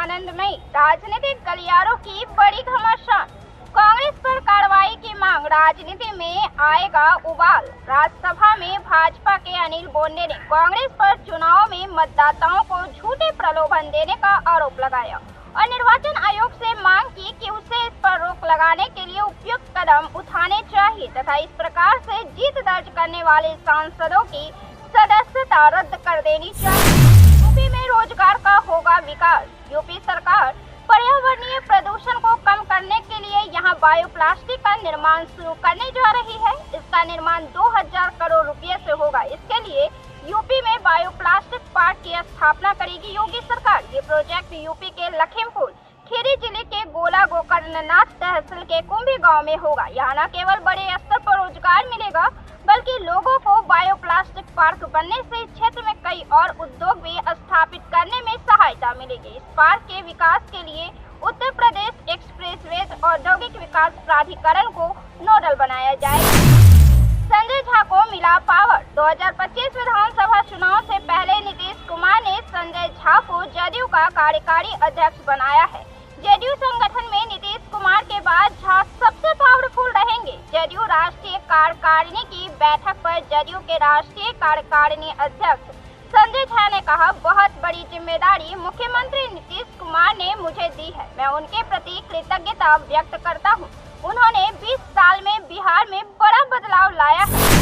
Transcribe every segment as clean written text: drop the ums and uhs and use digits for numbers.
आनंदमयी राजनीतिक गलियारों की बड़ी घमासान। कांग्रेस पर कार्रवाई की मांग, राजनीति में आएगा उबाल। राज्यसभा में भाजपा के अनिल बोंडे ने कांग्रेस पर चुनाव में मतदाताओं को झूठे प्रलोभन देने का आरोप लगाया और निर्वाचन आयोग से मांग की कि उसे इस पर रोक लगाने के लिए उपयुक्त कदम उठाने चाहिए तथा इस प्रकार से जीत दर्ज करने वाले सांसदों की सदस्यता रद्द कर देनी चाहिए। यूपी में रोजगार का होगा विकास। यूपी सरकार पर्यावरणीय प्रदूषण को कम करने के लिए यहां बायोप्लास्टिक का निर्माण शुरू करने जा रही है। इसका निर्माण 2000 करोड़ रुपए से होगा। इसके लिए यूपी में बायोप्लास्टिक पार्क की स्थापना करेगी योगी सरकार। ये प्रोजेक्ट यूपी के लखीमपुर खीरी जिले के गोला गोकर्णनाथ तहसील के कुंभी गांव में होगा। यहाँ न केवल बड़े स्तर पर रोजगार मिलेगा बल्कि लोगों को बायोप्लास्टिक पार्क बनने से इस क्षेत्र में कई और उद्योग भी स्थापित करने में सहायता मिलेगी। इस पार्क के विकास के लिए उत्तर प्रदेश एक्सप्रेसवेज औद्योगिक विकास प्राधिकरण को नोडल बनाया जाएगा। संजय झा को मिला पावर। 2025 विधानसभा चुनाव से पहले नीतीश कुमार ने संजय झा को जदयू का कार्यकारी अध्यक्ष बनाया है। जदयू संगठन में नीतीश कुमार के बाद झा सबसे पावरफुल रहेंगे। जदयू राष्ट्रीय कार्यकारिणी की बैठक पर जदयू के राष्ट्रीय कार्यकारिणी अध्यक्ष संजय झा ने कहा, बहुत बड़ी जिम्मेदारी मुख्यमंत्री नीतीश कुमार ने मुझे दी है। मैं उनके प्रति कृतज्ञता व्यक्त करता हूं। उन्होंने 20 साल में बिहार में बड़ा बदलाव लाया है।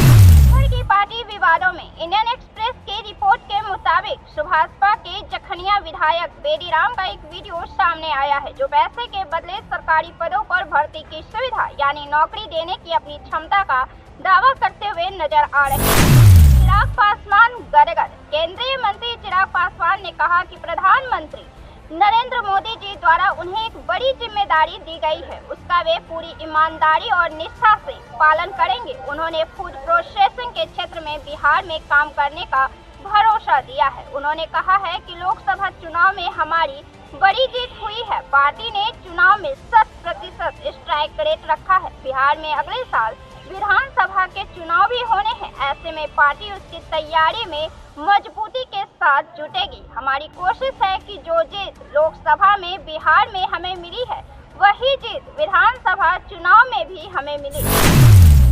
की पार्टी विवादों में इंडियन एक्सप्रेस की रिपोर्ट के मुताबिक सुभाषपा के जखनिया विधायक बेदीराम का एक वीडियो सामने आया है जो पैसे के बदले सरकारी पदों पर भर्ती की सुविधा यानी नौकरी देने की अपनी क्षमता का दावा करते हुए नजर आ रहे हैं। चिराग पासवान गदगद। केंद्रीय मंत्री चिराग पासवान ने कहा कि प्रधानमंत्री नरेंद्र मोदी जी द्वारा उन्हें एक बड़ी जिम्मेदारी दी गई है, उसका वे पूरी ईमानदारी और निष्ठा से पालन करेंगे। उन्होंने फूड प्रोसेसिंग के क्षेत्र में बिहार में काम करने का भरोसा दिया है। उन्होंने कहा है कि लोकसभा चुनाव में हमारी बड़ी जीत हुई है। पार्टी ने चुनाव में 100% स्ट्राइक रेट रखा है। बिहार में अगले साल विधानसभा के चुनाव भी होने हैं। ऐसे में पार्टी उसकी तैयारी में मजबूती के साथ जुटेगी। हमारी कोशिश है कि जो जीत लोकसभा में बिहार में हमें मिली है वही जीत विधानसभा चुनाव में भी हमें मिली।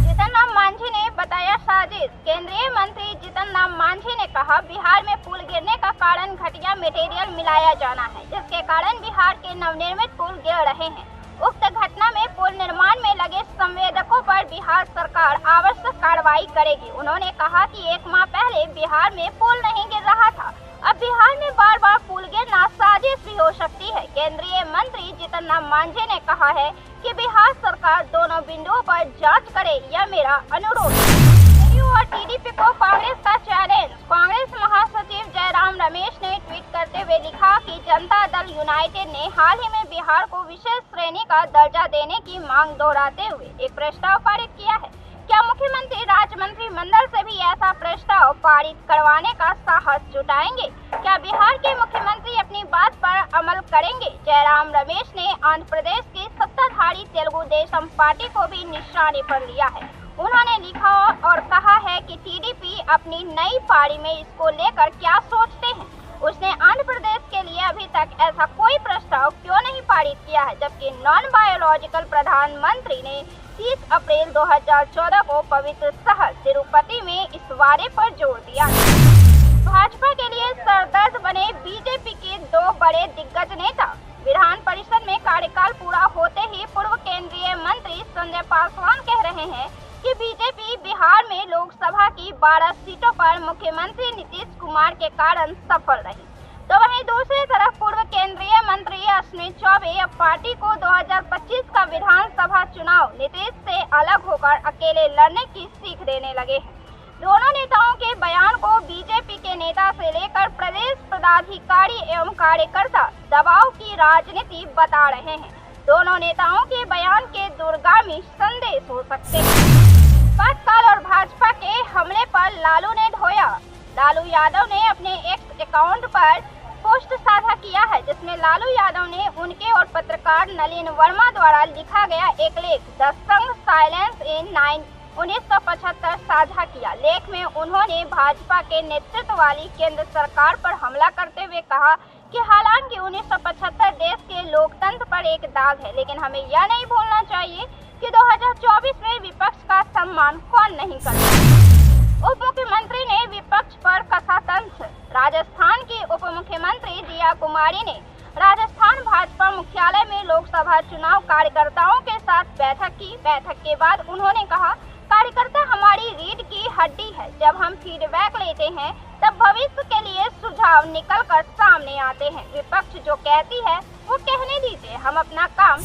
जीतन राम मांझी ने बताया साजिश। केंद्रीय मंत्री जीतन राम मांझी ने कहा, बिहार में पुल गिरने का कारण घटिया मटेरियल मिलाया जाना है, जिसके कारण बिहार के नवनिर्मित पुल गिर रहे हैं। उक्त घटना में पुल निर्माण में लगे संवेदकों पर बिहार सरकार आवश्यक कार्रवाई करेगी। उन्होंने कहा कि 1 माह पहले बिहार में पुल नहीं गिर रहा था, अब बिहार में बार बार पुल गिरना साजिश भी हो सकती है। केंद्रीय मंत्री जीतन राम मांझी ने कहा है कि बिहार सरकार दोनों बिंदुओं पर जांच करे, यह मेरा अनुरोध है। जदयू और टीडीपी को कांग्रेस का चैलेंज। कांग्रेस महासचिव जयराम रमेश ने ट्वीट करते हुए लिखा कि जनता दल यूनाइटेड ने हाल ही में बिहार को विशेष श्रेणी का दर्जा देने की मांग दोहराते हुए एक प्रस्ताव पारित किया है। क्या मुख्यमंत्री राज्य मंत्रिमंडल से भी ऐसा प्रस्ताव पारित करवाने का साहस जुटाएंगे? क्या बिहार के मुख्यमंत्री अपनी बात पर अमल करेंगे? जयराम रमेश ने आंध्र प्रदेश की सत्ताधारी तेलुगु देशम पार्टी को भी निशाने पर लिया है। उन्होंने लिखा और कहा है कि टीडीपी अपनी नई पारी में इसको लेकर क्या सोचते हैं। उसने आंध्र प्रदेश के लिए अभी तक ऐसा कोई प्रस्ताव क्यों नहीं पारित किया है, जबकि नॉन बायोलॉजिकल प्रधानमंत्री ने 30 अप्रैल 2014 को पवित्र शहर तिरुपति में इस वादे पर जोर दिया। भाजपा के लिए सरदर्द बने बीजेपी के 2 बड़े दिग्गज नेता। विधान परिषद में कार्यकाल पूरा होते ही पूर्व केंद्रीय मंत्री संजय पासवान कह रहे हैं कि बीजेपी बिहार में लोकसभा की 12 सीटों पर मुख्यमंत्री नीतीश कुमार के कारण सफल रही। तो वहीं दूसरी तरफ पूर्व केंद्रीय मंत्री अश्विनी चौबे अब पार्टी को 2025 का विधानसभा चुनाव नीतीश से अलग होकर अकेले लड़ने की सीख देने लगे हैं। दोनों नेताओं के बयान को बीजेपी के नेता से लेकर प्रदेश पदाधिकारी एवं कार्यकर्ता दबाव की राजनीति बता रहे हैं। दोनों नेताओं के बयान के दूरगामी संदेश हो सकते हैं। पाटकाल और भाजपा के हमले पर लालू ने ढोया। लालू यादव ने अपने एक्स अकाउंट पर पोस्ट साझा किया है जिसमें लालू यादव ने उनके और पत्रकार नलिन वर्मा द्वारा लिखा गया एक लेख द संग साइलेंस इन 1975 साझा किया। लेख में उन्होंने भाजपा के नेतृत्व वाली केंद्र सरकार पर हमला करते हुए कहा कि हालांकि 1975 देश के लोकतंत्र पर एक दाग है, लेकिन हमें यह नहीं भूलना चाहिए कि 2024 में विपक्ष का सम्मान कौन नहीं करता। उप मुख्यमंत्री ने विपक्ष पर कसा तंज। राजस्थान की उप मुख्यमंत्री दिया कुमारी ने राजस्थान भाजपा मुख्यालय में लोकसभा चुनाव कार्यकर्ताओं के साथ बैठक की। बैठक के बाद उन्होंने कहा, कार्यकर्ता हमारी रीढ़ की हड्डी है। जब हम फीडबैक लेते हैं तब भविष्य के लिए सुझाव निकल कर सामने आते हैं। विपक्ष जो कहती है वो कहने दीजिए, हम अपना काम।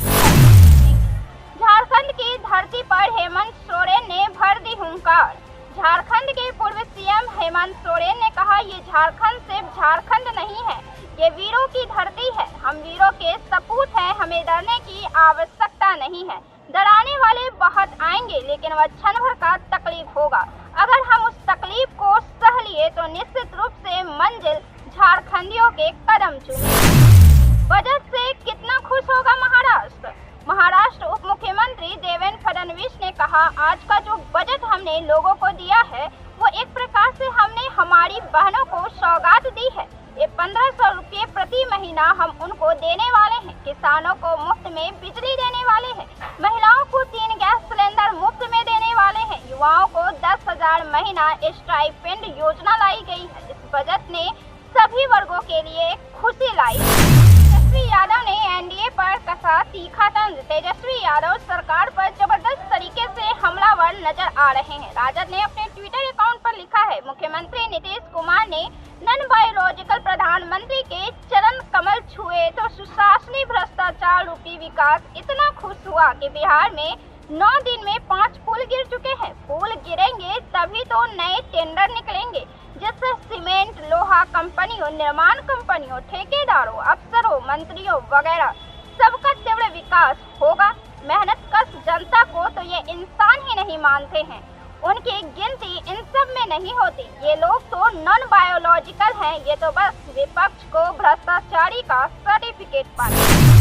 झारखंड की धरती पर हेमंत सोरेन ने भर दी हुंकार। झारखंड के पूर्व सीएम हेमंत सोरेन ने कहा, ये झारखंड सिर्फ झारखंड नहीं है, ये वीरों की धरती है। हम वीरों के सपूत हैं, हमें डरने की आवश्यकता नहीं है। डराने वाले बहुत आएंगे, लेकिन वह क्षण भर का तकलीफ होगा। अगर हम उस तकलीफ को सह लिए तो निश्चित रूप से मंजिल झारखंडियों के कदम चूमेगी। बजट से कितना खुश होगा महाराष्ट्र। महाराष्ट्र उप मुख्यमंत्री देवेंद्र फडणवीस ने कहा, आज का जो बजट हमने लोगों को दिया है वो एक प्रकार से हमने हमारी बहनों को सौगात दी है। ये 1500 रुपये प्रति महीना हम उनको देने वाले हैं। किसानों को मुफ्त में बिजली देने वाले हैं। महिलाओं को 3 गैस सिलेंडर मुफ्त में देने वाले हैं। युवाओं को 10,000 महीना स्टाइपेंड योजना लाई गई है। इस बजट ने सभी वर्गों के लिए खुशी लाई। तेजस्वी यादव ने एनडीए पर कसा तीखा तंज। तेजस्वी यादव सरकार पर जबरदस्त तरीके से हमलावर नजर आ रहे हैं। राजद ने अपने ट्विटर अकाउंट पर लिखा है, मुख्यमंत्री नीतीश कुमार ने नन बायोलॉजिकल प्रधानमंत्री के चरण कमल छुए तो सुशासनी भ्रष्टाचार रूपी विकास इतना खुश हुआ कि बिहार में 9 दिन में 5 पुल गिर चुके हैं। पुल गिरेंगे तभी तो नए टेंडर निकलेंगे, जिससे सीमेंट, लोहा कंपनियों, निर्माण कंपनियों, ठेकेदारों, अफसरों, मंत्रियों वगैरह सबका तीव्र विकास होगा। मेहनत कश जनता को तो ये इंसान ही नहीं मानते हैं। उनकी गिनती इन सब में नहीं होती। ये लोग तो नॉन बायोलॉजिकल हैं। ये तो बस विपक्ष को भ्रष्टाचारी का सर्टिफिकेट पाते।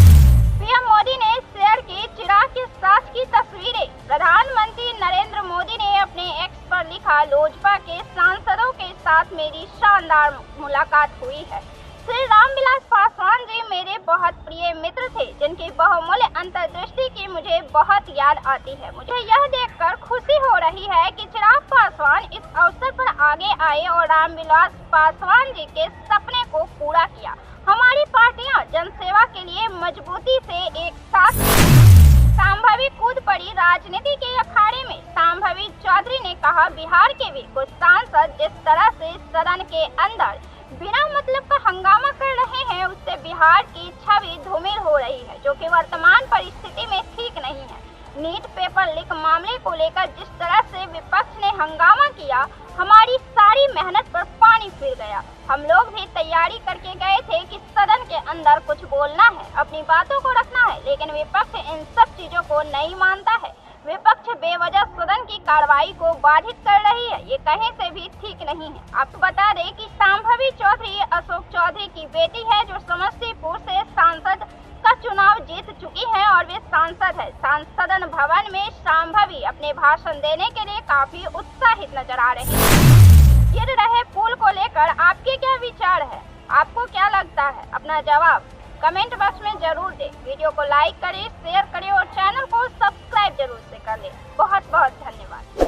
पीएम मोदी ने शेयर की चिराग के साथ की तस्वीरें। प्रधानमंत्री नरेंद्र मोदी ने अपने एक्स पर लिखा, लोजपा के सांसदों के साथ मेरी शानदार मुलाकात हुई है। श्री रामविलास पासवान जी मेरे बहुत प्रिय मित्र थे, जिनकी बहुमूल्य अंतर्दृष्टि की मुझे बहुत याद आती है। मुझे यह देखकर खुशी हो रही है कि चिराग पासवान इस अवसर पर आगे आए और रामविलास पासवान जी के सपने को पूरा किया। हमारी पार्टियां जनसेवा के लिए मजबूती से एक साथ। संभावी कूद पड़ी राजनीति के अखाड़े में। संभावी चौधरी ने कहा, बिहार के भी कुछ सांसद जिस तरह से सदन के अंदर बिना मतलब का हंगामा कर रहे हैं, उससे बिहार की छवि धूमिल हो रही है, जो कि वर्तमान परिस्थिति में ठीक नहीं है। नीट पेपर लीक मामले को लेकर जिस तरह से विपक्ष ने हंगामा किया, हमारी सारी मेहनत पर पानी फिर गया। हम लोग भी तैयारी करके गए थे कि सदन के अंदर कुछ बोलना है, अपनी बातों को रखना है, लेकिन विपक्ष इन सब चीजों को नहीं मानता है। विपक्ष बेवजह सदन की कार्रवाई को बाधित कर रही है। ये कहीं से भी ठीक नहीं है। आपको बता दें कि संभावी चौधरी अशोक चौधरी की बेटी है, जो समस्तीपुर से सांसद का चुनाव जीत चुकी हैं और वे सांसद है। सदन भवन में संभावी अपने भाषण देने के लिए काफी उत्साहित नजर आ रहे हैं। गिर रहे पुल को लेकर आपके क्या विचार है? आपको क्या लगता है? अपना जवाब कमेंट बॉक्स में जरूर दें। वीडियो को लाइक करें, शेयर करें और चैनल को सब्सक्राइब जरूर से कर लें। बहुत बहुत धन्यवाद।